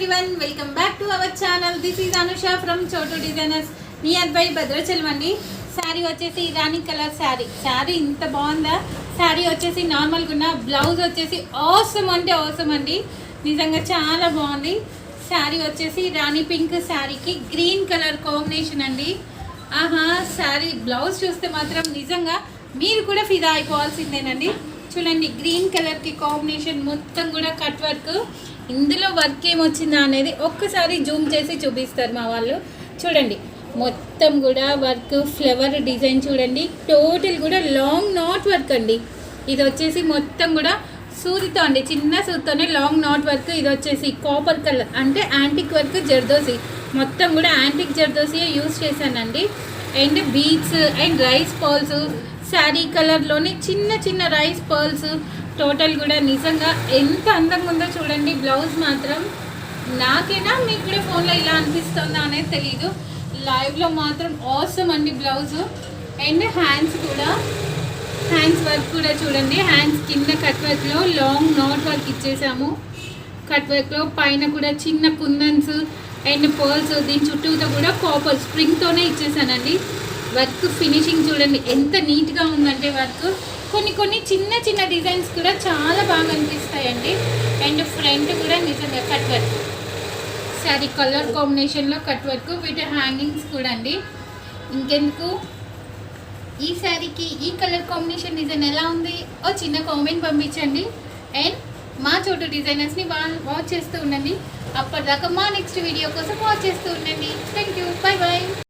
everyone, welcome back to our channel. This is Anusha from Chotu Designers nearby Bhadrachalam andi. Saree వచ్చేసి రాణి colour sari ఇంత బాగుందా. శారీ వచ్చేసి నార్మల్గా ఉన్న బ్లౌజ్ వచ్చేసి ఆసమ్ అంటే ఆసమ్ అండి, నిజంగా చాలా బాగుంది. శారీ వచ్చేసి రాణి పింక్ శారీకి గ్రీన్ కలర్ కాంబినేషన్ అండి. ఆహా, శారీ బ్లౌజ్ చూస్తే మాత్రం నిజంగా మీరు కూడా ఫిదా అయిపోవాల్సిందేనండి. చూడండి, గ్రీన్ కలర్కి కాంబినేషన్ మొత్తం కూడా కట్ వర్క్. ఇందులో వర్క్ ఏమొచ్చిందా అనేది ఒక్కసారి జూమ్ చేసి చూపిస్తారు మా వాళ్ళు. చూడండి, మొత్తం కూడా వర్క్, ఫ్లవర్ డిజైన్ చూడండి. టోటల్ కూడా లాంగ్ నాట్ వర్క్ అండి. ఇది వచ్చేసి మొత్తం కూడా సూదితో అండి, చిన్న సూదితోనే లాంగ్ నాట్ వర్క్. ఇది వచ్చేసి కాపర్ కలర్ అంటే యాంటిక్ వర్క్ జర్దోసి, మొత్తం కూడా యాంటిక్ జర్దోసియే యూజ్ చేశానండి. And beads and rice pearls, sari కలర్లోని చిన్న చిన్న రైస్ పర్ల్స్. టోటల్ కూడా నిజంగా ఎంత అందంగా ఉందో చూడండి. బ్లౌజ్ మాత్రం నాకేనా మీకు కూడా ఫోన్లో ఇలా అనిపిస్తుందా అనేది తెలీదు, లైవ్లో మాత్రం ఆసమ్ అండి బ్లౌజు. అండ్ హ్యాండ్స్ కూడా, హ్యాండ్స్ వర్క్ కూడా చూడండి. హ్యాండ్స్ కింద కట్ వర్క్లో లాంగ్ నాట్ వర్క్ ఇచ్చేసాము. కట్ వర్క్లో పైన కూడా చిన్న కుందన్స్ అండ్ పర్ల్స్, దీని చుట్టూతో కూడా కాపర్ స్ప్రింగ్తోనే ఇచ్చేసానండి. వర్క్ ఫినిషింగ్ చూడండి ఎంత నీట్గా ఉందంటే వర్క్. కొన్ని చిన్న చిన్న డిజైన్స్ కూడా చాలా బాగా అనిపిస్తాయండి. అండ్ ఫ్రంట్ కూడా నిజంగా కట్ వర్క్, శారీ కలర్ కాంబినేషన్లో కట్ వర్క్ విత్ హ్యాంగింగ్స్ కూడా అండి. ఇంకెందుకు, ఈ శారీకి ఈ కలర్ కాంబినేషన్ డిజైన్ ఎలా ఉంది ఓ చిన్న కామెంట్ పంపించండి. అండ్ మా చోటు డిజైనర్స్ని వాచ్ చేస్తూ ఉండండి. అప్పటిదాకా మా నెక్స్ట్ వీడియో కోసం వాచ్ చేస్తూ ఉండండి. Thank you, bye bye.